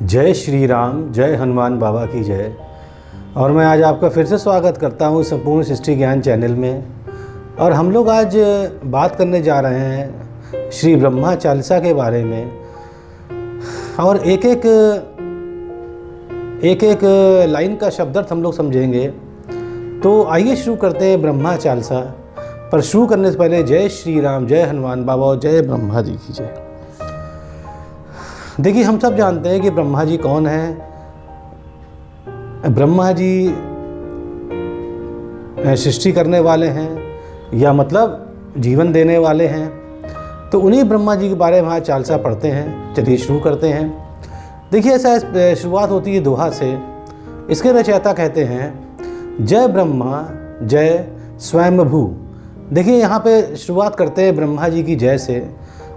जय श्री राम, जय हनुमान बाबा की जय। और मैं आज आपका फिर से स्वागत करता हूँ संपूर्ण सृष्टि ज्ञान चैनल में। और हम लोग आज बात करने जा रहे हैं श्री ब्रह्मा चालीसा के बारे में। और एक एक लाइन का शब्दार्थ हम लोग समझेंगे। तो आइए शुरू करते हैं ब्रह्मा चालीसा। पर शुरू करने से पहले जय श्री राम, जय हनुमान बाबा और जय ब्रह्मा जी की जय। देखिए, हम सब जानते हैं कि ब्रह्मा जी कौन है। ब्रह्मा जी सृष्टि करने वाले हैं या मतलब जीवन देने वाले हैं। तो उन्हीं ब्रह्मा जी के बारे में आज चालीसा पढ़ते हैं। चलिए शुरू करते हैं। देखिए, ऐसा शुरुआत होती है दोहा से। इसके रचयिता कहते हैं जय ब्रह्मा जय स्वयंभू। देखिए, यहाँ पे शुरुआत करते हैं ब्रह्मा जी की जय से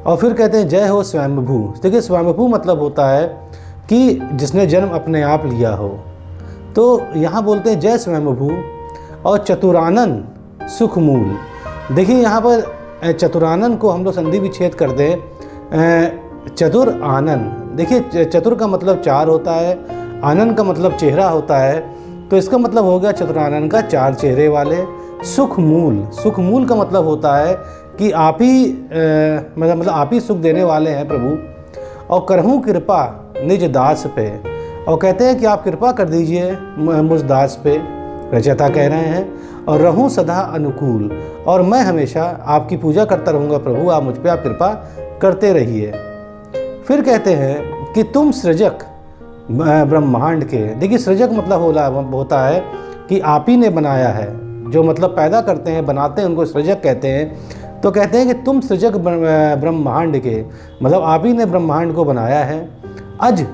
और फिर कहते हैं जय हो स्वयंभू। देखिए, स्वयंभू मतलब होता है कि जिसने जन्म अपने आप लिया हो। तो यहाँ बोलते हैं जय स्वयंभू। और चतुरानन सुखमूल। देखिए, यहाँ पर चतुरानन को हम लोग संधि विच्छेद कर दें चतुर आनन। देखिए, चतुर का मतलब चार होता है, आनन का मतलब चेहरा होता है। तो इसका मतलब हो गया चतुरानन का चार चेहरे वाले। सुखमूल, सुखमूल का मतलब होता है कि आप ही मतलब आप ही सुख देने वाले हैं प्रभु। और करहूँ कृपा निज दास पे। और कहते हैं कि आप कृपा कर दीजिए मुझ दास पे, रचयिता कह रहे हैं। और रहूँ सदा अनुकूल, और मैं हमेशा आपकी पूजा करता रहूँगा प्रभु, आप मुझ पे आप कृपा करते रहिए। फिर कहते हैं कि तुम सृजक ब्रह्मांड के। देखिए, सृजक मतलब होता है कि आप ही ने बनाया है। जो मतलब पैदा करते हैं, बनाते हैं, उनको सृजक कहते हैं। तो कहते हैं कि तुम सृजक ब्रह्मांड के, मतलब आप ही ने ब्रह्मांड को बनाया है। अज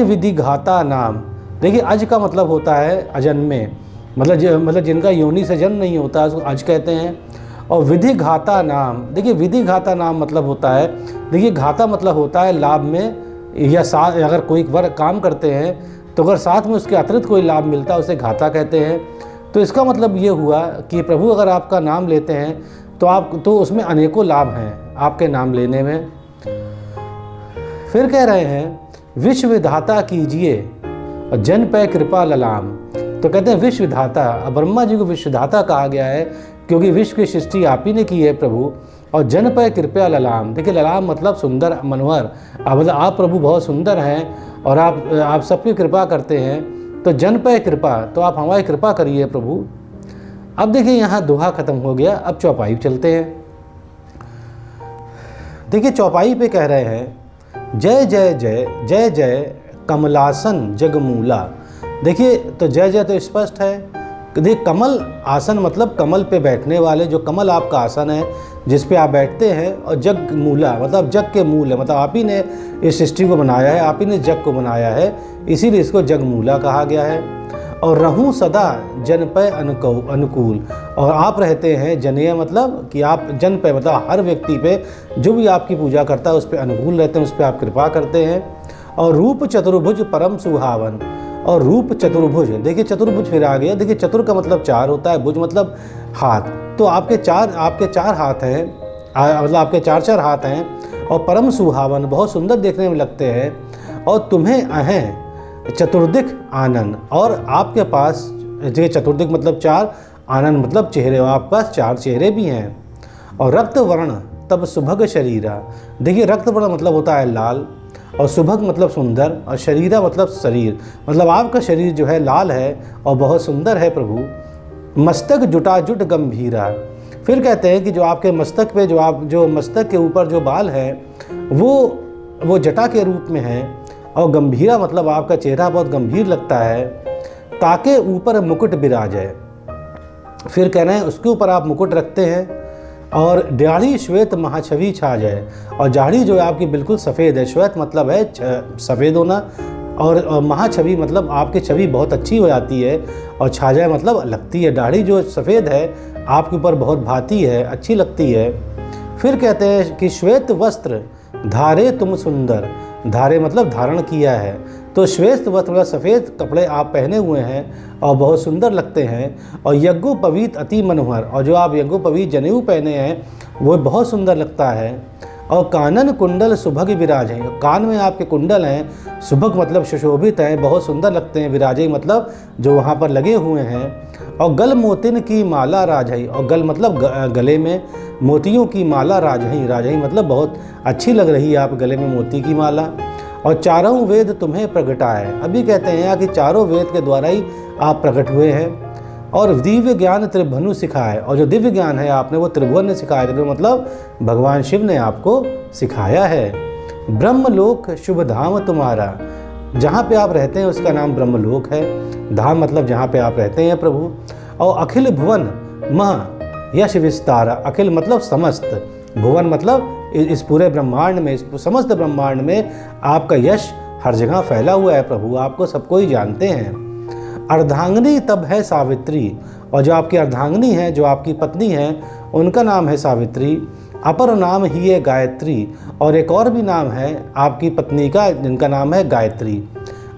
विधि घाता नाम। देखिए, अज का मतलब होता है अजन्मे, मतलब जिनका योनि से जन्म नहीं होता उसको अज कहते हैं। और विधि घाता नाम। देखिए, विधि घाता नाम मतलब होता है, देखिए घाता मतलब होता है लाभ में, या साथ अगर कोई वर्ग काम करते हैं तो अगर साथ में उसके अतिरिक्त कोई लाभ मिलता है उसे घाता कहते हैं। तो इसका मतलब ये हुआ कि प्रभु अगर आपका नाम लेते हैं तो उसमें अनेकों लाभ हैं आपके नाम लेने में। फिर कह रहे हैं विश्व विधाता कीजिए और जन पे कृपा ललाम। तो कहते हैं विश्व विधाता। ब्रह्मा जी को विश्व विधाता कहा गया है क्योंकि विश्व की सृष्टि आप ही ने की है प्रभु। और जन पे कृपा ललाम। देखिए, ललाम मतलब सुंदर, मनोहर। मतलब आप प्रभु बहुत सुंदर हैं और आप सबकी कृपा करते हैं। तो जन पे कृपा, तो आप हमारी कृपा करिए प्रभु। अब देखिए, यहाँ दोहा खत्म हो गया। अब चौपाई चलते हैं। देखिए, चौपाई पे कह रहे हैं जय जय जय जय जय कमलासन जगमूला। देखिए, तो जय जय तो स्पष्ट है। देखिए, कमल आसन मतलब कमल पे बैठने वाले, जो कमल आपका आसन है जिस पे आप बैठते हैं। और जग मूला मतलब जग के मूल है, मतलब आप ही ने इस सृष्टि को बनाया है, आप ही ने जग को बनाया है, इसीलिए इसको जगमूला कहा गया है। और रहूँ सदा जन पे अनुकूल। और आप रहते हैं जनय मतलब कि आप जन पे मतलब हर व्यक्ति पे जो भी आपकी पूजा करता है उस पर अनुकूल रहते हैं, उस पर आप कृपा करते हैं। और रूप चतुर्भुज परम सुहावन। और रूप चतुर्भुज। देखिए, चतुर्भुज फिर आ गया। देखिए, चतुर का मतलब चार होता है, भुज मतलब हाथ। तो आपके चार हाथ हैं, मतलब आपके चार हाथ हैं। और परम सुहावन, बहुत सुंदर देखने में लगते हैं। और तुम्हें अहें चतुर्दिक आनंद। और आपके पास देखिए, चतुर्दिक मतलब चार, आनंद मतलब चेहरे, आपके पास चार चेहरे भी हैं। और रक्त वर्ण तब सुभग शरीरा। देखिए, रक्त वर्ण मतलब होता है लाल, और सुभग मतलब सुंदर, और शरीरा मतलब शरीर, मतलब आपका शरीर जो है लाल है और बहुत सुंदर है प्रभु। मस्तक जुटाजुट गंभीरा। फिर कहते हैं कि जो आपके मस्तक पे जो मस्तक के ऊपर जो बाल है वो जटा के रूप में है। और गंभीरा मतलब आपका चेहरा बहुत गंभीर लगता है। ताके ऊपर मुकुट विराजे। फिर कह रहे हैं उसके ऊपर आप मुकुट रखते हैं। और दाढ़ी श्वेत महाछवि छा जाए। और दाढ़ी जो है आपकी बिल्कुल सफ़ेद है। श्वेत मतलब है सफ़ेद होना, और महाछवि मतलब आपकी छवि बहुत अच्छी हो जाती है। और छा जाए मतलब लगती है। दाढ़ी जो सफ़ेद है आपके ऊपर बहुत भाती है, अच्छी लगती है। फिर कहते हैं कि श्वेत वस्त्र धारे तुम सुंदर। धारे मतलब धारण किया है। तो श्वेत वस्त्र मतलब सफ़ेद कपड़े आप पहने हुए हैं और बहुत सुंदर लगते हैं। और यज्ञोपवीत अति मनोहर। और जो आप यज्ञोपवीत जनेऊ पहने हैं वो बहुत सुंदर लगता है। और कानन कुंडल सुभग विराज हैं, कान में आपके कुंडल हैं, सुभग मतलब सुशोभित हैं, बहुत सुंदर लगते हैं, विराजे मतलब जो वहाँ पर लगे हुए हैं। और गल मोतिन की माला राजई, और गल मतलब गले में मोतियों की माला राजई, राजई मतलब बहुत अच्छी लग रही है आप गले में मोती की माला। और चारों वेद तुम्हें प्रगटाए, अभी कहते हैं कि चारों वेद के द्वारा ही आप प्रकट हुए हैं। और दिव्य ज्ञान त्रिभुवन सिखाए, और जो दिव्य ज्ञान है आपने वो त्रिभुवन ने सिखाया, त्रिभुवन मतलब भगवान शिव ने आपको सिखाया है। ब्रह्मलोक शुभ धाम तुम्हारा, जहाँ पे आप रहते हैं उसका नाम ब्रह्मलोक है, धाम मतलब जहाँ पे आप रहते हैं प्रभु। और अखिल भुवन मह यश विस्तारा, अखिल मतलब समस्त, भुवन मतलब इस पूरे ब्रह्मांड में, इस समस्त ब्रह्मांड में आपका यश हर जगह फैला हुआ है प्रभु, आपको सबको ही जानते हैं। अर्धांगिनी तब है सावित्री, और जो आपकी अर्धांगिनी है, जो आपकी पत्नी है, उनका नाम है सावित्री। अपर नाम ही है गायत्री, और एक और भी नाम है आपकी पत्नी का जिनका नाम है गायत्री।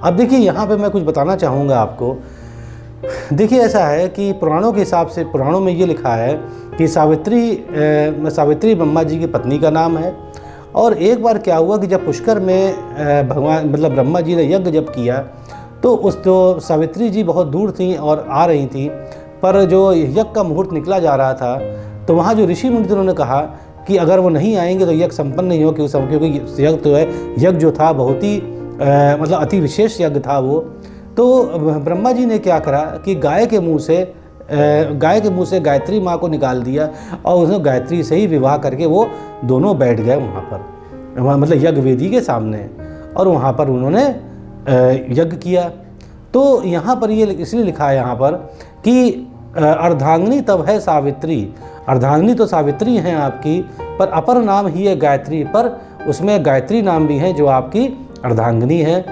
अब देखिए यहाँ पे मैं कुछ बताना चाहूँगा आपको। देखिए ऐसा है कि पुराणों के हिसाब से, पुराणों में ये लिखा है कि सावित्री ब्रह्मा जी की पत्नी का नाम है। और एक बार क्या हुआ कि जब पुष्कर में भगवान मतलब ब्रह्मा जी ने यज्ञ जब किया, तो तो सावित्री जी बहुत दूर थीं और आ रही थीं, पर जो यज्ञ का मुहूर्त निकला जा रहा था, तो वहाँ जो ऋषि मुनि उन्होंने कहा कि अगर वो नहीं आएंगे तो यज्ञ संपन्न नहीं हो, क्योंकि यज्ञ तो है, यज्ञ जो था बहुत ही मतलब अति विशेष यज्ञ था वो। तो ब्रह्मा जी ने क्या करा कि गाय के मुंह से गायत्री माँ को निकाल दिया, और उसने गायत्री से ही विवाह करके वो दोनों बैठ गए वहाँ पर, मतलब यज्ञ वेदी के सामने, और वहाँ पर उन्होंने यज्ञ किया। तो यहाँ पर ये इसलिए लिखा है यहाँ पर कि अर्धांगिनी तब है सावित्री, अर्धांगिनी तो सावित्री हैं आपकी, पर अपर नाम ही है गायत्री, पर उसमें गायत्री नाम भी है जो आपकी अर्धांगिनी है।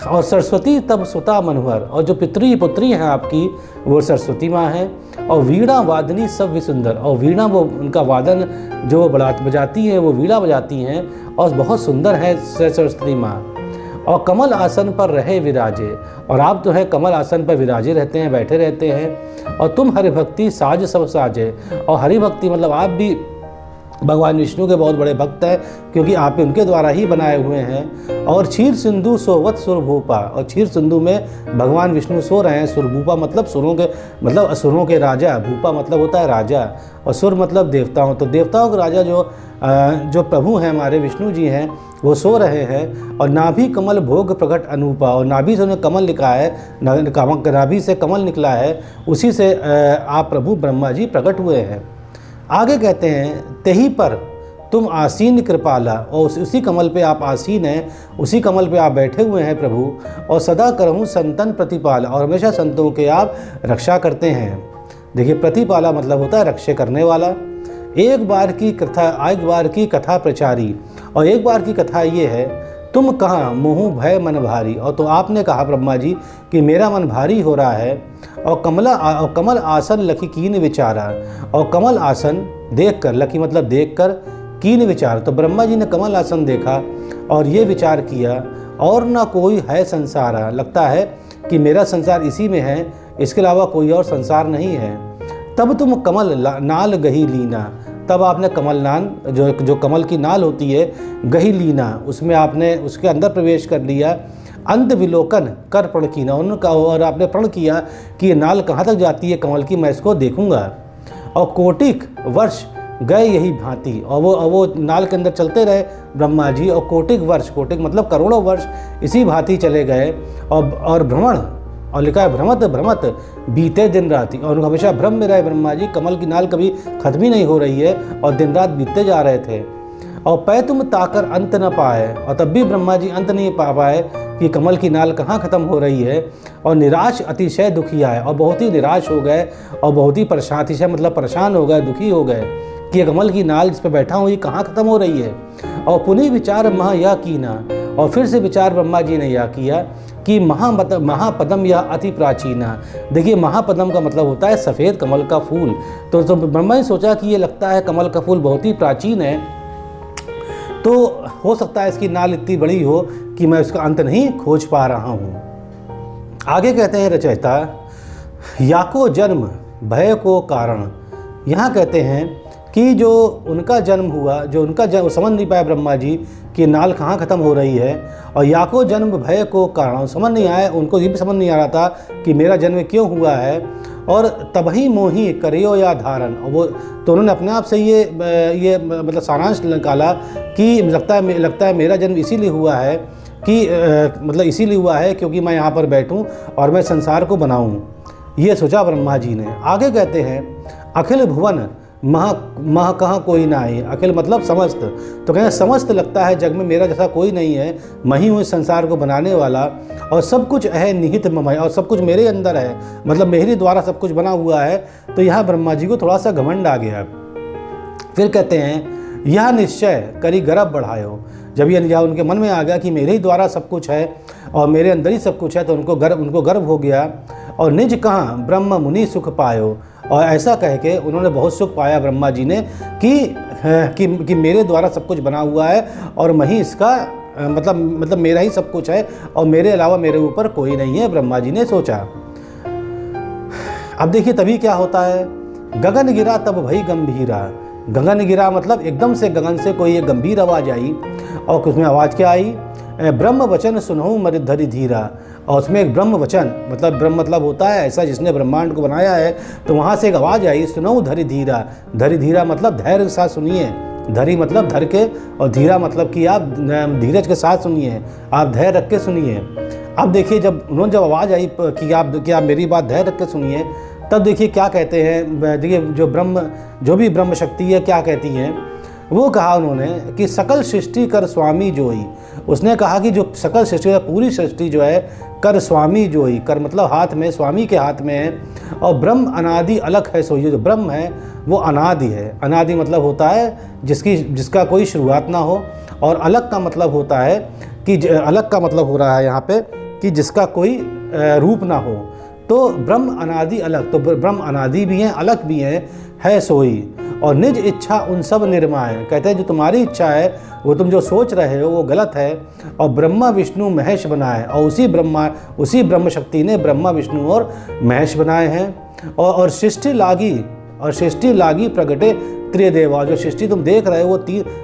और सरस्वती तब सुता मनोहर, और जो पितृ पुत्री हैं आपकी वो सरस्वती माँ हैं। और वीणा वादनी सब विसुंदर, और वीणा वो उनका वादन जो बजाती हैं, वो वीणा बजाती हैं और बहुत सुंदर है सरस्वती माँ। और कमल आसन पर रहे विराजे, और आप जो है कमल आसन पर विराजे रहते हैं, बैठे रहते हैं। और तुम हरिभक्ति साज सब साजे, और हरिभक्ति मतलब आप भी भगवान विष्णु के बहुत बड़े भक्त हैं, क्योंकि आप भी उनके द्वारा ही बनाए हुए हैं। और क्षीर सिंधु सोवत सुरभूपा, और क्षीर सिंधु में भगवान विष्णु सो रहे हैं। सुरभूपा मतलब असुरों के राजा, भूपा मतलब होता है राजा, और सुर मतलब देवताओं, तो देवताओं के राजा जो प्रभु हैं हमारे विष्णु जी हैं, वो सो रहे हैं। और नाभि कमल भोग प्रकट अनूपा, और नाभि से उन्हें कमल लिखा है, नाभि से कमल निकला है, उसी से आप प्रभु ब्रह्मा जी प्रकट हुए हैं। आगे कहते हैं तेही पर तुम आसीन कृपाला, और उसी कमल पे आप आसीन हैं, उसी कमल पे आप बैठे हुए हैं प्रभु। और सदा करहूँ संतन प्रतिपाल, और हमेशा संतों के आप रक्षा करते हैं। देखिए प्रतिपाला मतलब होता है रक्षा करने वाला। एक बार की कथा प्रचारी, और एक बार की कथा ये है, तुम कहाँ मोह भय मन भारी, और तो आपने कहा ब्रह्मा जी कि मेरा मन भारी हो रहा है। और कमल आसन लखी कीन विचारा, और कमल आसन देखकर, लखी मतलब देखकर, कीन विचार, तो ब्रह्मा जी ने कमल आसन देखा और ये विचार किया, और ना कोई है संसार, लगता है कि मेरा संसार इसी में है, इसके अलावा कोई और संसार नहीं है। तब तुम कमल नाल गही लीना, तब आपने कमल नाल जो कमल की नाल होती है गही लीना, उसमें आपने उसके अंदर प्रवेश कर लिया। अंत विलोकन कर प्रण कीना, उनका, और आपने प्रण किया कि ये नाल कहाँ तक जाती है कमल की, मैं इसको देखूंगा। और कोटिक वर्ष गए यही भांति, और वो नाल के अंदर चलते रहे ब्रह्मा जी, और कोटिक वर्ष, कोटिक मतलब करोड़ों वर्ष इसी भांति चले गए। और भ्रमण, और लिखा है भ्रमत बीते दिन रात, और हमेशा भ्रम में रहे ब्रह्मा जी, कमल की नाल कभी खत्म ही नहीं हो रही है, और दिन रात बीतते जा रहे थे। और पै तुम ताकर अंत न पाए, और तब भी ब्रह्मा जी अंत नहीं पा पाए कि कमल की नाल कहाँ ख़त्म हो रही है। और निराश अतिशय दुखी आए, और बहुत ही निराश हो गए, और बहुत ही परेशान, अतिशय मतलब परेशान हो गए, दुखी हो गए कि कमल की नाल जिस पर बैठा हूँ ये कहाँ ख़त्म हो रही है। और पुनः विचार महा या कीना, और फिर से विचार ब्रह्मा जी ने यह किया कि महापदम या अति प्राचीना। देखिए महापदम का मतलब होता है सफ़ेद कमल का फूल, तो ब्रह्मा ने सोचा कि ये लगता है कमल का फूल बहुत ही प्राचीन है, तो हो सकता है इसकी नाल इतनी बड़ी हो कि मैं उसका अंत नहीं खोज पा रहा हूँ। आगे कहते हैं रचयिता, याको जन्म भय को कारण, यहाँ कहते हैं कि जो उनका जन्म हुआ, जो उनका जन्म समझ नहीं पाए ब्रह्मा जी कि नाल कहाँ ख़त्म हो रही है, और या को जन्म भय को कारण, समझ नहीं आया, उनको ये भी समझ नहीं आ रहा था कि मेरा जन्म क्यों हुआ है। और तबही मोही करियो या धारण, और वो तो उन्होंने अपने आप से ये मतलब सारांश निकाला कि लगता है मेरा जन्म इसीलिए हुआ है कि मतलब इसीलिए हुआ है क्योंकि मैं यहाँ पर बैठूं और मैं संसार को बनाऊं। ये सोचा ब्रह्मा जी ने। आगे कहते हैं अखिल भुवन मह कहाँ कोई ना आए, अखिल मतलब समस्त, तो कहें समस्त लगता है जग में मेरा जैसा कोई नहीं है, मैं ही हूँ इस संसार को बनाने वाला, और सब कुछ है निहित ममय, और सब कुछ मेरे अंदर है, मतलब मेरे द्वारा सब कुछ बना हुआ है। तो यहाँ ब्रह्मा जी को थोड़ा सा घमंड आ गया। फिर कहते हैं यह निश्चय करी गर्व बढ़ायो, जब यह उनके मन में आ गया कि मेरे ही द्वारा सब कुछ है और मेरे अंदर ही सब कुछ है, तो उनको गर्व हो गया। और निज कहाँ ब्रह्म मुनि सुख पायो, और ऐसा कह के उन्होंने बहुत सुख पाया ब्रह्मा जी ने कि मेरे द्वारा सब कुछ बना हुआ है और मैं ही इसका मतलब मेरा ही सब कुछ है और मेरे अलावा मेरे ऊपर कोई नहीं है, ब्रह्मा जी ने सोचा। अब देखिए तभी क्या होता है, गगन गिरा तब भई गंभीरा, गगन गिरा मतलब एकदम से गगन से कोई एक गंभीर आवाज़ आई, और उसमें आवाज़ क्या आई, ब्रह्म वचन सुनहु मरि धरि धीरा, और उसमें एक ब्रह्म वचन मतलब ब्रह्म मतलब होता है ऐसा जिसने ब्रह्मांड को बनाया है, तो वहाँ से एक आवाज़ आई, सुनहु धरि धीरा, धरि धीरा मतलब धैर्य के साथ सुनिए, धरि मतलब धर के, और धीरा मतलब कि आप धीरज के साथ सुनिए, आप धैर्य रख के सुनिए। अब देखिए जब आवाज़ आई कि आप मेरी बात धैर्य रख के सुनिए, तब देखिए क्या कहते हैं, देखिए जो भी ब्रह्म शक्ति है क्या कहती हैं, वो कहा उन्होंने कि सकल सृष्टि कर स्वामी जोई, उसने कहा कि जो सकल सृष्टि है पूरी सृष्टि जो है कर स्वामी जोई, कर मतलब हाथ में, स्वामी के हाथ में है, और ब्रह्म अनादि अलग है सोई, जो ब्रह्म है वो अनादि है, अनादि मतलब होता है जिसका कोई शुरुआत ना हो, और अलग का मतलब होता है कि अलग का मतलब हो रहा है यहाँ पे कि जिसका कोई रूप ना हो, तो ब्रह्म अनादि अलग, तो ब्रह्म अनादि भी हैं अलग भी हैं, है सोई, और निज इच्छा उन सब निर्माय, कहते हैं जो तुम्हारी इच्छा है वो तुम जो सोच रहे हो वो गलत है, और ब्रह्मा विष्णु महेश बनाए, और उसी ब्रह्म शक्ति ने ब्रह्मा विष्णु और महेश बनाए हैं। और सृष्टि लागी प्रगटे त्रिदेवा, जो सृष्टि तुम देख रहे हो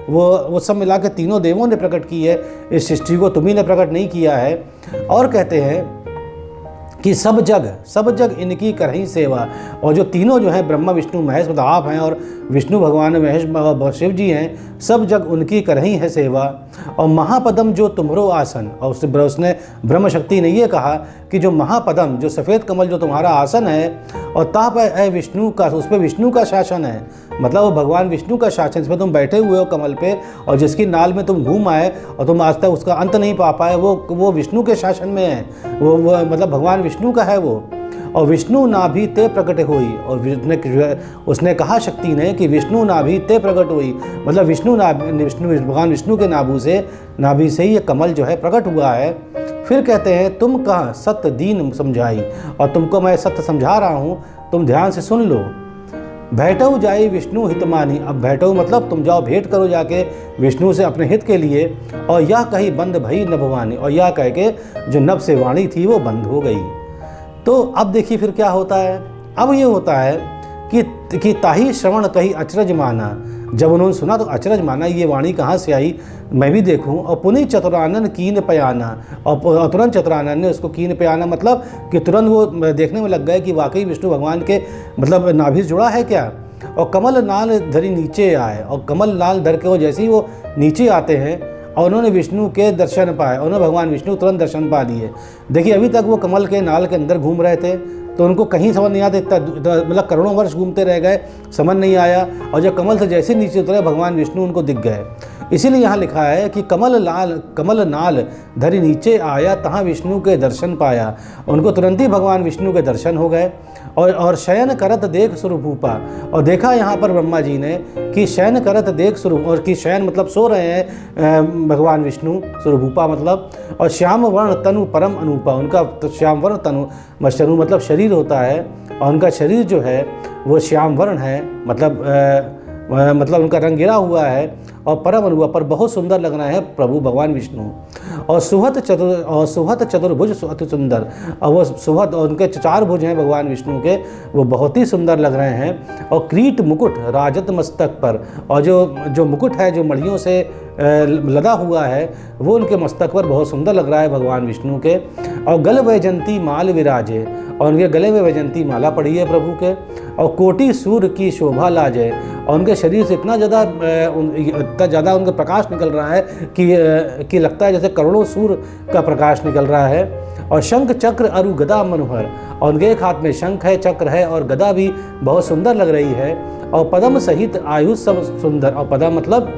वो सब मिला के तीनों देवों ने प्रकट की है, इस सृष्टि को तुम्ही ने प्रकट नहीं किया है। और कहते हैं कि सब जग इनकी करही सेवा, और जो तीनों जो हैं ब्रह्मा विष्णु महेश मतलब आप हैं और विष्णु भगवान महेश शिव जी हैं, सब जग उनकी करही है सेवा। और महापदम जो तुम्हारो आसन, और उसने ब्रह्म शक्ति ने ये कहा कि जो महापदम जो सफ़ेद कमल जो तुम्हारा आसन है, और ताप है विष्णु का, उस पर विष्णु का शासन है, मतलब वो भगवान विष्णु का शासन, इसमें तुम बैठे हुए हो कमल पे, और जिसकी नाल में तुम घूम आए और तुम आज तक उसका अंत नहीं पा पाए, वो विष्णु के शासन में है, वो मतलब भगवान विष्णु का है वो। और विष्णु नाभि ते प्रकट हुई, और उसने कहा शक्ति ने कि विष्णु नाभि ते प्रकट हुई, मतलब भगवान विष्णु के नाभि से ही ये कमल जो है प्रकट हुआ है। फिर कहते हैं तुम कहाँ सत्य दीन समझाई, और तुमको मैं सत्य समझा रहा हूँ, तुम ध्यान से सुन लो। भेटऊ जाई विष्णु हितमानी, अब भेटऊ मतलब तुम जाओ भेंट करो जाके विष्णु से अपने हित के लिए, और यह कही बंद भई नभवानी, और यह कह के जो नभ से वाणी थी वो बंद हो गई। तो अब देखिए फिर क्या होता है, अब ये होता है कि ताही श्रवण कही अचरज माना, जब उन्होंने सुना तो अचरज माना, ये वाणी कहाँ से आई मैं भी देखूं। और पुनि चतुरानन कीन पयाना, और तुरंत चतुरानन ने उसको कीन पयाना मतलब कि तुरंत वो देखने में लग गए कि वाकई विष्णु भगवान के मतलब नाभि से जुड़ा है क्या। और कमल नाल धरी नीचे आए, और कमल नाल धर के वो जैसे ही वो नीचे आते हैं और उन्होंने विष्णु के दर्शन पाए, उन्होंने भगवान विष्णु तुरंत दर्शन पा लिए। देखिए अभी तक वो कमल के नाल के अंदर घूम रहे थे तो उनको कहीं समझ नहीं आता, इतना मतलब करोड़ों वर्ष घूमते रह गए, समझ नहीं आया, और जब कमल से जैसे नीचे उतरे भगवान विष्णु उनको दिख गए। इसीलिए यहाँ लिखा है कि कमल नाल धरी नीचे आया, तहाँ विष्णु के दर्शन पाया, उनको तुरंत ही भगवान विष्णु के दर्शन हो गए। और शयन करत देख स्वरूपा, और देखा यहाँ पर ब्रह्मा जी ने कि शयन करत देख स्वरूप, और कि शयन मतलब सो रहे हैं भगवान विष्णु, स्वरूपा मतलब, और श्याम वर्ण तनु परम अनूपा, उनका तो श्याम वर्ण तनु मतलब शरीर होता है, और उनका शरीर जो है वो श्याम वर्ण है, मतलब मतलब उनका रंग गिरा हुआ है और परम अनुपम पर बहुत सुंदर लग रहे हैं प्रभु भगवान विष्णु। और सुहत चतुर्भुज अति सुंदर, और वो सुहत और उनके 4 भुज हैं भगवान विष्णु के, वो बहुत ही सुंदर लग रहे हैं। और क्रीट मुकुट राजत मस्तक पर, और जो मुकुट है जो मणियों से लदा हुआ है वो उनके मस्तक पर बहुत सुंदर लग रहा है भगवान विष्णु के। और गल वैजंती माल विराजे, और उनके गले में वैजंती माला पड़ी है प्रभु के। और कोटि सूर्य की शोभा लाजे, और उनके शरीर से इतना ज़्यादा उनका प्रकाश निकल रहा है कि लगता है जैसे करोड़ों सूर्य का प्रकाश निकल रहा है। और शंख चक्र अरु गदा मनोहर, और उनके एक हाथ में शंख है, चक्र है और गदा भी बहुत सुंदर लग रही है। और पदम सहित आयुष सब सुंदर, और पदम मतलब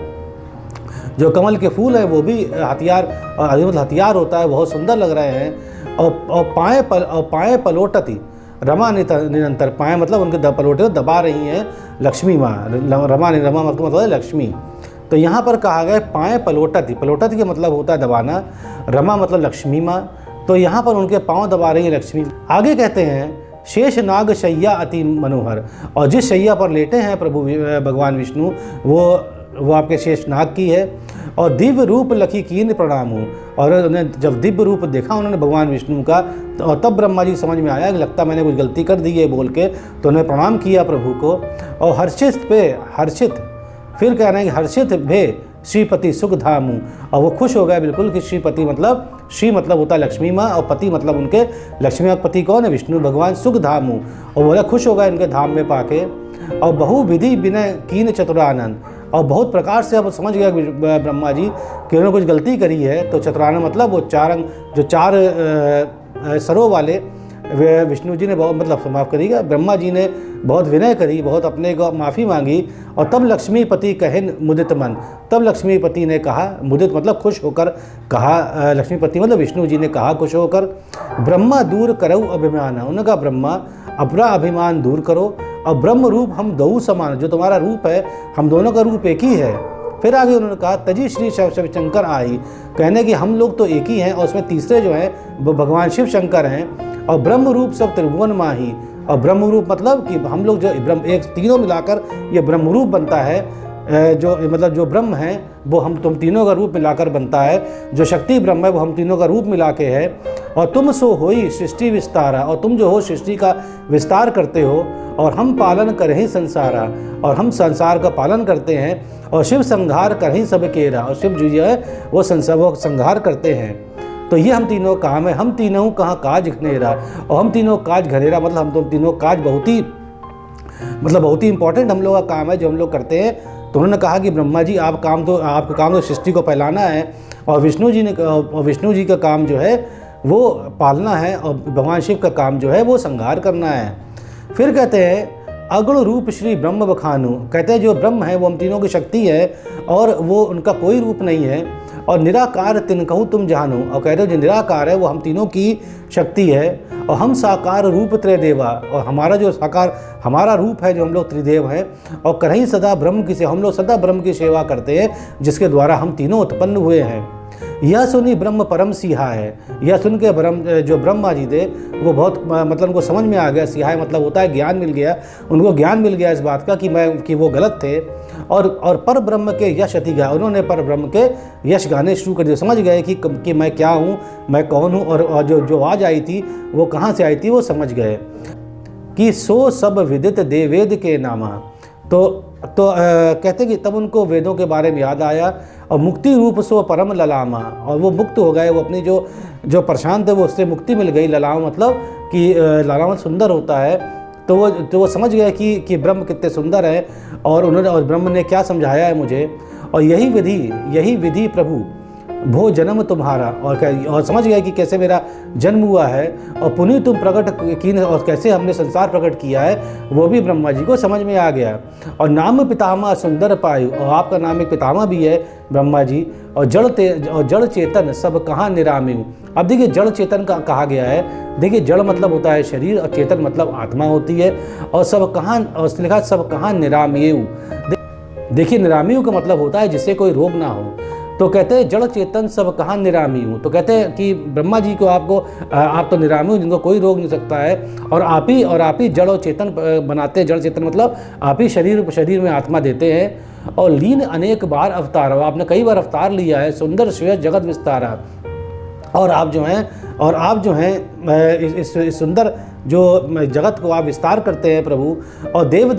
जो कमल के फूल है वो भी हथियार, मतलब हथियार होता है, बहुत सुंदर लग रहे हैं। और पाए पलोटती रमा निरंतर, पाए मतलब उनके पलोटे दबा रही हैं लक्ष्मी माँ, रमा मतलब है लक्ष्मी। तो यहाँ पर कहा गया पाए पलोटती, पलोटती का मतलब होता है दबाना, रमा मतलब लक्ष्मी माँ, तो यहाँ पर उनके पाँव दबा रही है लक्ष्मी। आगे कहते हैं शेष नाग शैया अति मनोहर, और जिस शैया पर लेटे हैं प्रभु भगवान विष्णु वो आपके शेष नाग की है। और दिव्य रूप लखी कीन प्रणाम हूँ, और उन्हें जब दिव्य रूप देखा उन्होंने भगवान विष्णु का, तो तब ब्रह्मा जी समझ में आया कि लगता मैंने कुछ गलती कर दी है बोल के, तो उन्हें प्रणाम किया प्रभु को। और हर्षित फिर कह रहे हैं कि हर्षित भे श्रीपति सुख धामू, और वो खुश हो गए बिल्कुल कि श्रीपति मतलब श्री मतलब होता है लक्ष्मी माँ, और पति मतलब उनके लक्ष्मी माँ पति कौन है विष्णु भगवान, सुख धामू, और बोला खुश हो गए उनके धाम में पाके। और बहु विधि विनय कीन चतुरानंद, और बहुत प्रकार से अब समझ गया ब्रह्मा जी कि उन्होंने कुछ गलती करी है। तो चतुरानंद मतलब वो 4 सरों वाले विष्णु जी ने बहुत मतलब समाप्त करेगा, ब्रह्मा जी ने बहुत विनय करी, बहुत अपने को माफ़ी मांगी। और तब लक्ष्मीपति कहेन मुदित मन, तब लक्ष्मीपति ने कहा, मुदित मतलब खुश होकर कहा, लक्ष्मीपति मतलब विष्णु जी ने कहा खुश होकर, ब्रह्मा दूर करऊ अभिमान, उन्होंने कहा ब्रह्मा अपना अभिमान दूर करो। और ब्रह्म रूप हम दो समान, जो तुम्हारा रूप है हम दोनों का रूप एक ही है। फिर आगे उन्होंने कहा तजी श्री शिवशंकर आई, कहने कि हम लोग तो एक ही हैं, और उसमें तीसरे जो हैं वो भगवान शिव शंकर हैं। और ब्रह्म रूप सब त्रिभुवन माही, और ब्रह्म रूप मतलब कि हम लोग जो एक तीनों मिलाकर ये ब्रह्म रूप बनता है, जो मतलब जो ब्रह्म है वो तुम तीनों का रूप मिलाकर बनता है, जो शक्ति ब्रह्म है वो हम तीनों का रूप मिला के है। और तुम सो होई सृष्टि विस्तारा, और तुम जो हो सृष्टि का विस्तार करते हो, और हम पालन कर ही संसारा, और हम संसार का पालन करते हैं। और शिव संहार कर ही सब केरा, और शिव जो है वो संहार करते हैं। तो ये हम तीनों काम है, हम तीनों कहाँ काज घनेरा, और हम तीनों काज घनेरा मतलब हम तीनों काज बहुत ही इंपॉर्टेंट हम लोग का काम है जो हम लोग करते हैं। तो उन्होंने कहा कि ब्रह्मा जी आपका काम तो सृष्टि को फैलाना है, और विष्णु जी का काम जो है वो पालना है, और भगवान शिव का काम जो है वो संहार करना है। फिर कहते हैं अगुण रूप श्री ब्रह्म बखानु, कहते हैं जो ब्रह्म है वो हम तीनों की शक्ति है, और वो उनका कोई रूप नहीं है। और निराकार तिनकहु तुम जानो, और कहते हैं जो निराकार है वो हम तीनों की शक्ति है। और हम साकार रूप त्रिदेवा, और हमारा जो साकार हमारा रूप है जो हम लोग त्रिदेव हैं। और करही सदा ब्रह्म की सेवा, हम लोग सदा ब्रह्म की सेवा करते हैं जिसके द्वारा हम तीनों उत्पन्न हुए हैं। यह सुनी ब्रह्म परम सिहाय, यह सुन के जो ब्रह्मा जी थे वो बहुत मतलब उनको समझ में आ गया। सिहाय मतलब होता है ज्ञान मिल गया, उनको ज्ञान मिल गया इस बात का कि वो गलत थे। और पर ब्रह्म के यश अति गाया, उन्होंने पर ब्रह्म के यश गाने शुरू कर दिए। समझ गए कि मैं क्या हूँ, मैं कौन हूँ, और जो आवाज़ आई थी वो कहाँ से आई थी वो समझ गए कि सो सब विदित दे वेद के नामा। तो कहते कि तब उनको वेदों के बारे में याद आया। और मुक्ति रूप सो परम ललामा, और वो मुक्त हो गए, वो अपनी जो परेशान थे वो उससे मुक्ति मिल गई। ललामा मतलब कि ललामा सुंदर होता है, तो वो समझ गए कि ब्रह्म कितने सुंदर हैं, और ब्रह्म ने क्या समझाया है मुझे। और यही विधि प्रभु भो जन्म तुम्हारा, और समझ गया कि कैसे मेरा जन्म हुआ है, और पुनि तुम प्रकट की, और कैसे हमने संसार प्रकट किया है वो भी ब्रह्मा जी को समझ में आ गया। और नाम पितामह सुंदर पायु, और आपका नाम एक पितामह भी है ब्रह्मा जी। और जड़ चेतन सब कहाँ निरामयु। अब देखिए जड़ चेतन का कहा गया है, देखिए जड़ मतलब होता है शरीर, और चेतन मतलब आत्मा होती है। और सब कहाँ, और लिखा सब कहाँ निरामयु। देखिए निरामयु का मतलब होता है जिससे कोई रोग ना हो। तो कहते हैं जड़ चेतन सब कहाँ निरामी हूँ। तो कहते हैं कि ब्रह्मा जी को आप तो निरामी हो, जिनको कोई रोग नहीं सकता है, और आप ही जड़ और चेतन बनाते हैं। जड़ चेतन मतलब आप ही शरीर में आत्मा देते हैं। और लीन अनेक बार अवतार हो, आपने कई बार अवतार लिया है। सुंदर श्रेय जगत विस्तारा, और आप जो हैं इस सुंदर जो जगत को आप विस्तार करते हैं प्रभु। और देव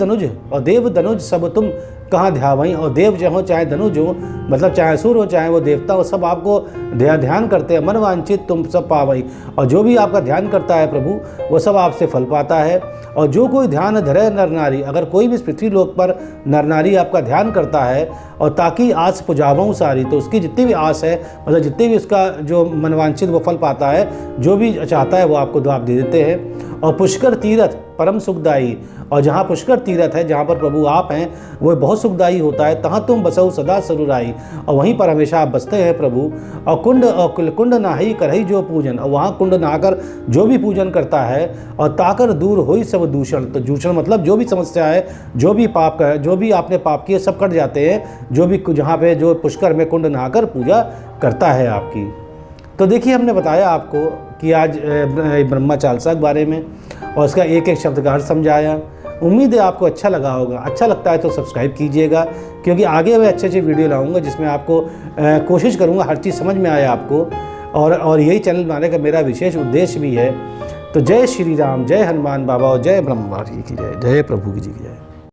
धनुज सब तुम कहाँ ध्यावहीं। और देव जो हो चाहे धनुज हो, मतलब चाहे असुर हो चाहे वो देवता हो, सब आपको ध्यान करते हैं। मन वांछित तुम सब पावहीं। और जो भी आपका ध्यान करता है प्रभु वो सब आपसे फल पाता है। और जो कोई ध्यान धरे नर नारी, अगर कोई भी पृथ्वी लोक पर नर नारी आपका ध्यान करता है, और ताकि आस पुजावऊँ सारी, तो उसकी जितनी भी आस है, मतलब जितनी भी उसका जो मनवांछित वो फल पाता है, जो भी चाहता है वो आपको आप दे देते हैं। और पुष्कर तीरथ परम सुखदाई, और जहाँ पुष्कर तीरथ है, जहाँ पर प्रभु आप हैं, वो बहुत सुखदाई होता है। तहाँ तुम बसऊ सदा सरुराई, और वहीं पर हमेशा आप बसते हैं प्रभु। और कुंड नाही करही जो पूजन, और वहाँ कुंड नहाकर जो भी पूजन करता है, और ताकर दूर होई सब दूषण। तो दूषण मतलब जो भी समस्या है, जो भी पाप का, जो भी आपने पाप किए सब कट जाते हैं, जो भी जहाँ पे जो पुष्कर में कुंड नहाकर पूजा करता है आपकी। तो देखिए हमने बताया आपको कि आज ब्रह्मा चालसा के बारे में, और उसका एक एक शब्द का अर्थ समझाया। उम्मीद है आपको अच्छा लगा होगा। अच्छा लगता है तो सब्सक्राइब कीजिएगा, क्योंकि आगे मैं अच्छे वीडियो लाऊंगा जिसमें आपको कोशिश करूंगा हर चीज़ समझ में आए आपको। और यही चैनल बनाने का मेरा विशेष उद्देश्य भी है। तो जय श्री राम, जय हनुमान बाबा, और जय ब्रह्मा जी की जय, जय प्रभु जी की जय।